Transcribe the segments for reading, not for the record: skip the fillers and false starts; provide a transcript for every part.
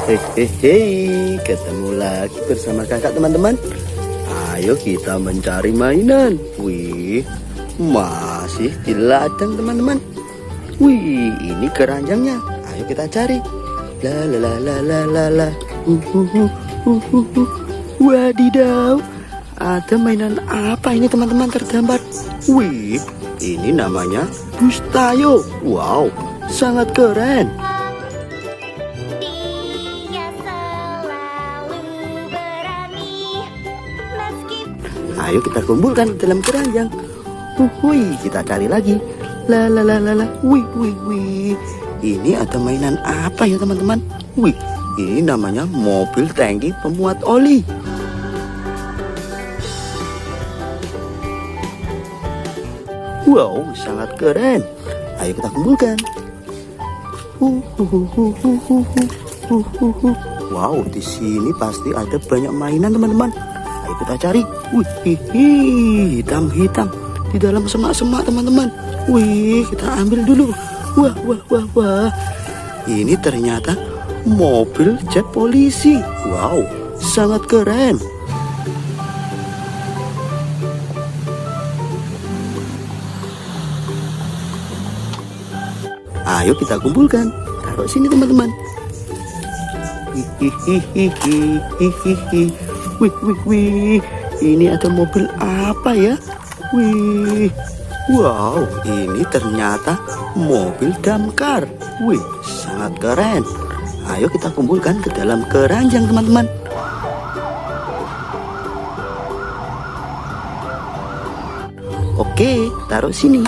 Hehehe, ketemu lagi bersama kakak teman-teman. Ayo kita mencari mainan. Wih, masih di ladang teman-teman. Wih, ini keranjangnya. Ayo kita cari. La la la la la la la. Wadidaw, ada mainan apa ini teman-teman tergambar? Wih, ini namanya bus Tayo. Wow, sangat keren. Ayo kita kumpulkan dalam keranjang. Wih, kita cari lagi. La la la la la. Wih, wih, wih. Ini ada mainan apa ya teman-teman? Wih, ini namanya mobil tangki pemuat oli. Wow, sangat keren. Ayo kita kumpulkan. Wow, di sini pasti ada banyak mainan teman-teman. Ayo kita cari. Wih, hitam-hitam di dalam semak-semak teman-teman. Wih, kita ambil dulu. Wah, wah, wah, wah. Ini ternyata mobil jet polisi. Wow, sangat keren. Ayo kita kumpulkan. Taruh sini teman-teman. Wih, wih, wih. Ini ada mobil apa ya? Wih. Wow, ini ternyata mobil damkar. Wih, sangat keren. Ayo kita kumpulkan ke dalam keranjang teman-teman. Oke, taruh sini.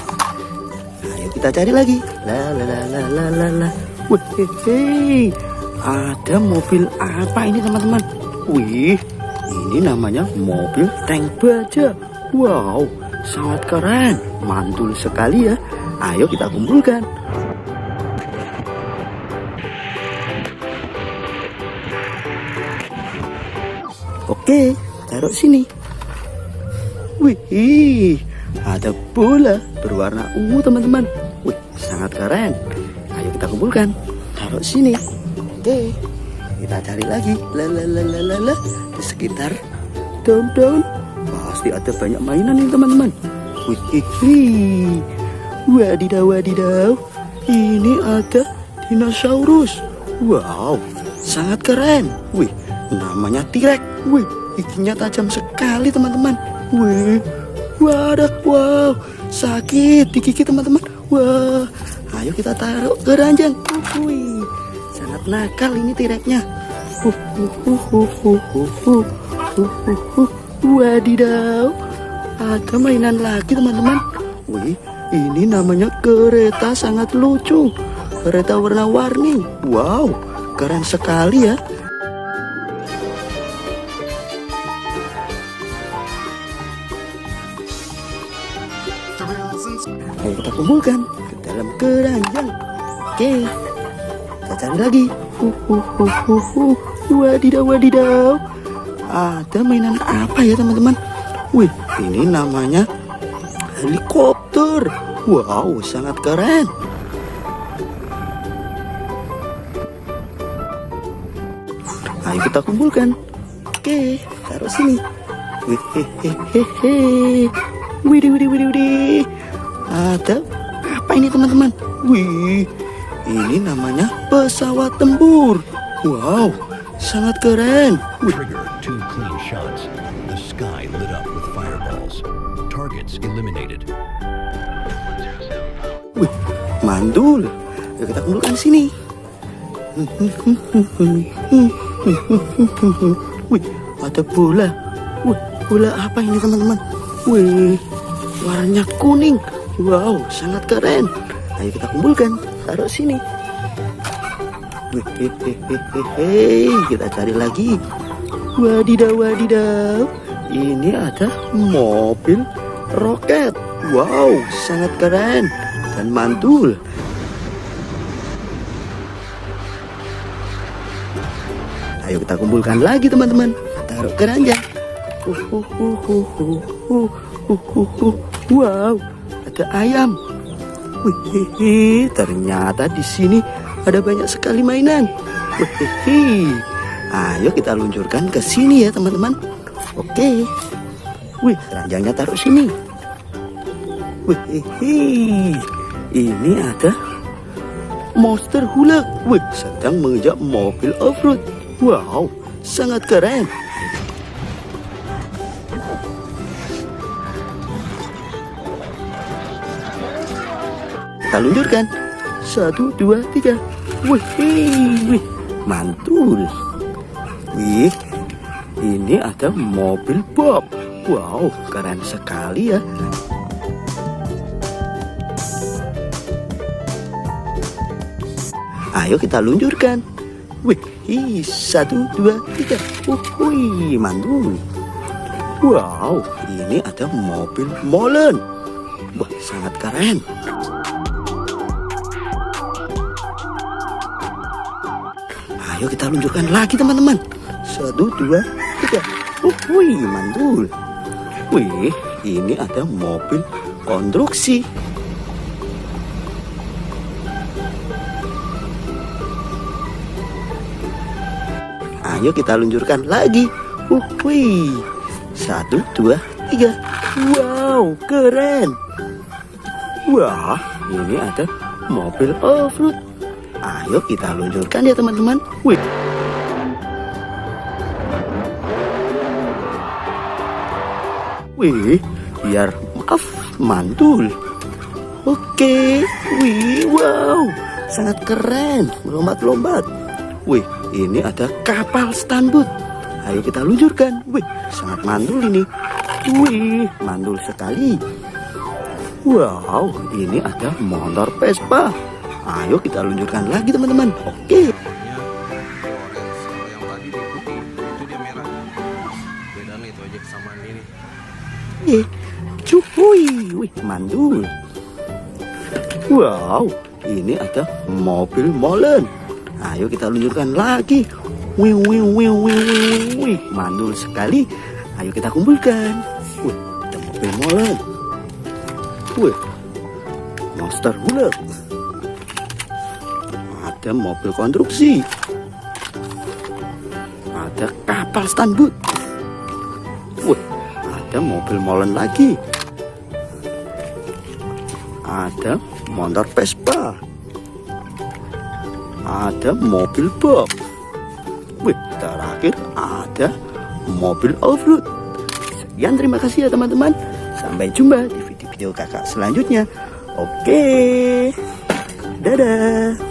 Ayo kita cari lagi. La la la la la la la. Wih, hei. Ada mobil apa ini teman-teman? Wih, ini namanya mobil tank baja. Wow, sangat keren, mantul sekali ya. Ayo kita kumpulkan. Oke, taruh sini. Wih, ada bola berwarna ungu teman-teman. Wih, sangat keren. Ayo kita kumpulkan. Taruh sini. Oke, kita cari lagi. La la la la la la. Di sekitar daun-daun pasti ada banyak mainan nih teman-teman. Wih, wadidaw, wadidaw. Ini ada dinosaurus. Wow, sangat keren. Wih, namanya T-Rex. Wih, giginya tajam sekali teman-teman. Wih, wadah, wow, sakit di gigi teman-teman. Wah, ayo kita taruh ke ranjang. Wih, sangat nakal ini T-Rex-nya. Wadidaw, ada mainan lagi teman-teman. Wih, ini namanya kereta sangat lucu. Kereta warna-warni. Wow, keren sekali ya. Ayo kita kumpulkan ke dalam keranjang. Oke, kita cari lagi. Wadidaw, wadidaw. Ada mainan apa ya teman-teman? Wih, ini namanya helikopter. Wow, sangat keren. Ayo kita kumpulkan. Oke, taruh sini. Wih, hehehe. Widih, widih, widih, widih. Ada apa ini teman-teman? Wih, ini namanya pesawat tempur. Wow, sangat keren. Trigger 2 clean shots. The sky lit up with fireballs. Targets eliminated. Wih, mandul. Ayo kita kumpulkan di sini. Wih, ada bola. Wih, bola apa ini teman-teman? Wih, warnanya kuning. Wow, sangat keren. Ayo kita kumpulkan. Taruh sini. Wih, kita cari lagi. Wadidaw, wadidaw. Ini ada mobil roket. Wow, sangat keren dan mantul. Ayo kita kumpulkan lagi teman-teman. Taruh keranjang. Wow, ada ayam. Wih, ternyata di sini ada banyak sekali mainan. Hehehe. Ayo kita luncurkan ke sini ya teman-teman. Oke. Wih, keranjangnya taruh sini. Wih, ini ada monster hulk. Wih, sedang mengejar mobil off-road. Wow, sangat keren. Kita luncurkan. 1, 2, 3. Wih, mantul. Wih, ini ada mobil Bob. Wow, keren sekali ya. Ayo kita luncurkan. Wih, 1, 2, 3. Wih, mantul. Wow, ini ada mobil molen. Wah, sangat keren. Ayo kita luncurkan lagi teman-teman. 1, 2, 3. Wih, mantul. Wih, ini ada mobil konstruksi. Ayo kita luncurkan lagi. Wih, 1, 2, 3. Wow, keren. Wah, ini ada mobil off-road. Ayo kita luncurkan ya teman-teman. Wih. Wih, biar maaf, mantul. Oke, wih, wow, sangat keren, melompat-lompat. Wih, ini ada kapal standboat. Ayo kita luncurkan. Wih, sangat mantul ini. Wih, mantul sekali. Wow, ini ada motor Vespa. Ayo kita luncurkan lagi teman-teman. Oke. Yang tadi itu dia merah. Bedanya itu aja kesamaan ini. Cuy, wih, mantul. Wow, ini ada mobil molen. Ayo kita luncurkan lagi. Wih, mantul sekali. Ayo kita kumpulkan. Wih, ada mobil molen. Wih, monster hulk. Ada mobil konstruksi. Ada kapal standboat. Wih, ada mobil molen lagi. Ada motor Vespa. Ada mobil Bob. Wih, terakhir ada mobil off-road. Sekian, terima kasih ya teman-teman. Sampai jumpa di video-video kakak selanjutnya. Oke, dadah.